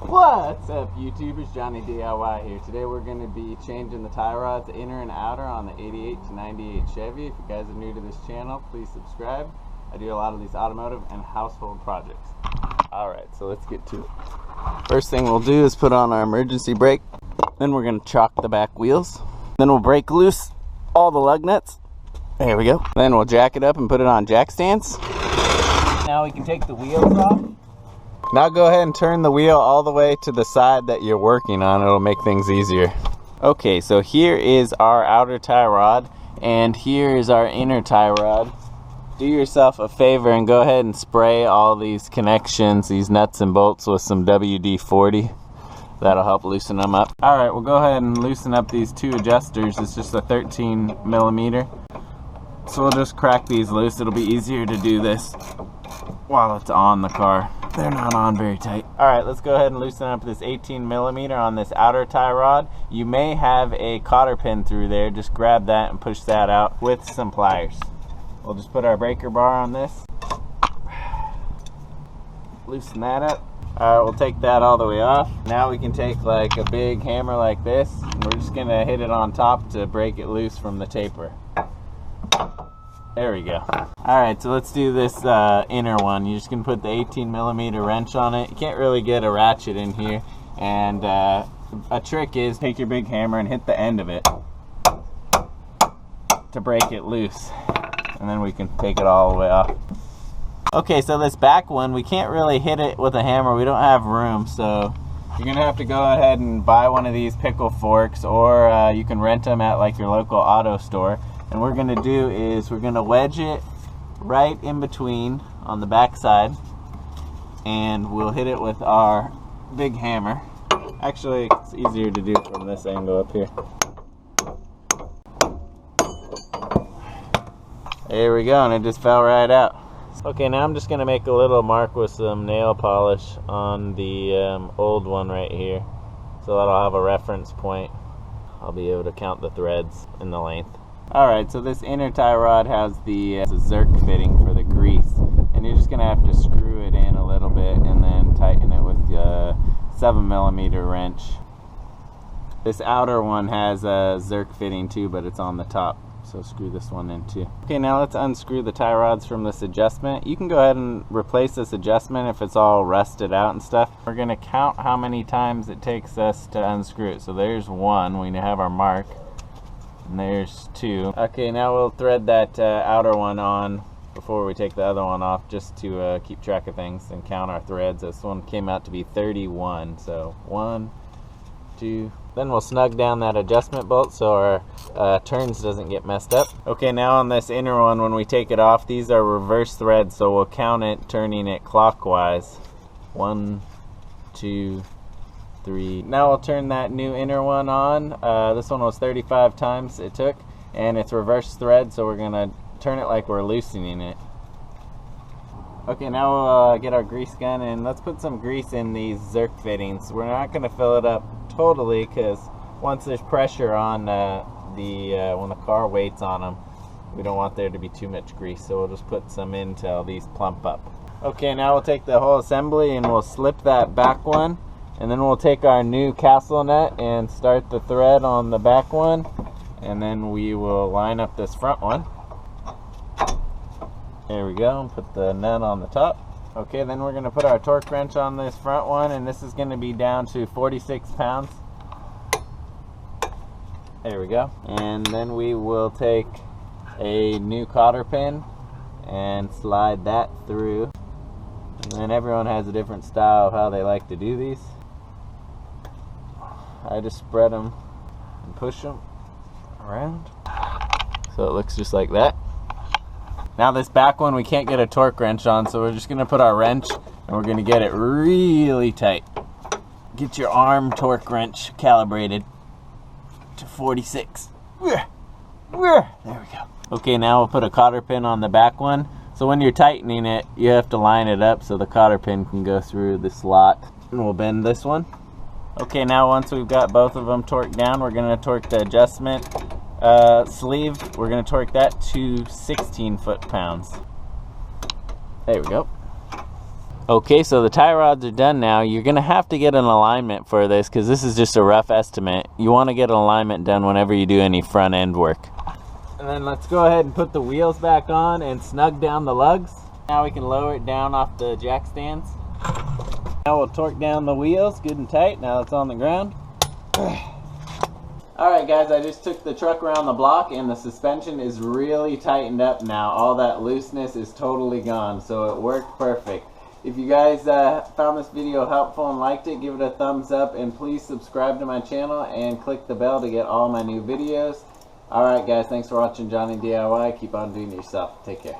What's up, YouTubers? Johnny DIY here. Today we're going to be changing the tie rods inner and outer on the 88 to 98 Chevy. If you guys are new to this channel, please subscribe. I do a lot of these automotive and household projects. Alright, so let's get to it. First thing we'll do is put on our emergency brake. Then we're going to chock the back wheels. Then we'll break loose all the lug nuts. There we go. Then we'll jack it up and put it on jack stands. Now we can take the wheels off. Now go ahead and turn the wheel all the way to the side that you're working on. It'll make things easier. Okay, so here is our outer tie rod and here is our inner tie rod. Do yourself a favor and go ahead and spray all these connections, these nuts and bolts, with some WD-40. That'll help loosen them up. Alright, we'll go ahead and loosen up these two adjusters. It's just a 13 millimeter. So we'll just crack these loose. It'll be easier to do this while it's on the car. They're not on very tight. Alright, let's go ahead and loosen up this 18 millimeter on this outer tie rod. You may have a cotter pin through there. Just grab that and push that out with some pliers. We'll just put our breaker bar on this. Loosen that up. Alright, we'll take that all the way off. Now we can take like a big hammer like this, and we're just gonna hit it on top to break it loose from the taper. There we go. Alright, so let's do this inner one. You're just going to put the 18 millimeter wrench on it. You can't really get a ratchet in here. And a trick is take your big hammer and hit the end of it to break it loose. And then we can take it all the way off. Okay, so this back one, we can't really hit it with a hammer. We don't have room, so you're going to have to go ahead and buy one of these pickle forks, or you can rent them at like your local auto store. And what we're going to do is we're going to wedge it right in between on the back side, and we'll hit it with our big hammer. Actually, it's easier to do from this angle up here. There we go, and it just fell right out. Okay, now I'm just going to make a little mark with some nail polish on the old one right here, so that I'll have a reference point. I'll be able to count the threads in the length. Alright, so this inner tie rod has the Zerk fitting for the grease, and you're just going to have to screw it in a little bit and then tighten it with the 7 millimeter wrench. This outer one has a Zerk fitting too, but it's on the top, so screw this one in too. Okay, now let's unscrew the tie rods from this adjustment. You can go ahead and replace this adjustment if it's all rusted out and stuff. We're going to count how many times it takes us to unscrew it. So there's one, we have our mark. And there's two. Okay, now we'll thread that outer one on before we take the other one off, just to keep track of things and count our threads. This one came out to be 31. So 1, 2. Then we'll snug down that adjustment bolt so our turns doesn't get messed up. Okay, now on this inner one, when we take it off, these are reverse threads, so we'll count it turning it clockwise. 1, 2, 3. Now we'll turn that new inner one on. This one was 35 times it took, and it's reverse thread, so we're gonna turn it like we're loosening it. Okay, now we'll get our grease gun, and let's put some grease in these Zerk fittings. We're not gonna fill it up totally, because once there's pressure on when the car waits on them, we don't want there to be too much grease, so we'll just put some in till these plump up. Okay, now we'll take the whole assembly and we'll slip that back one. And then we'll take our new castle nut and start the thread on the back one, and then we will line up this front one. There we go, and put the nut on the top. Okay, then we're going to put our torque wrench on this front one, and this is going to be down to 46 pounds. There we go. And then we will take a new cotter pin and slide that through. And then everyone has a different style of how they like to do these. I just spread them and push them around so it looks just like that. Now this back one we can't get a torque wrench on, so we're just going to put our wrench and we're going to get it really tight. Get your arm torque wrench calibrated to 46. There we go. Okay, now we'll put a cotter pin on the back one. So when you're tightening it, you have to line it up so the cotter pin can go through the slot. And we'll bend this one. Okay, now once we've got both of them torqued down, we're going to torque the adjustment sleeve. We're going to torque that to 16 foot-pounds. There we go. Okay, so the tie rods are done now. You're going to have to get an alignment for this because this is just a rough estimate. You want to get an alignment done whenever you do any front end work. And then let's go ahead and put the wheels back on and snug down the lugs. Now we can lower it down off the jack stands. Now we'll torque down the wheels good and tight now it's on the ground. Alright guys, I just took the truck around the block and the suspension is really tightened up now. All that looseness is totally gone, so it worked perfect. If you guys found this video helpful and liked it, give it a thumbs up and please subscribe to my channel and click the bell to get all my new videos. Alright guys, thanks for watching Jonny DIY. Keep on doing it yourself. Take care.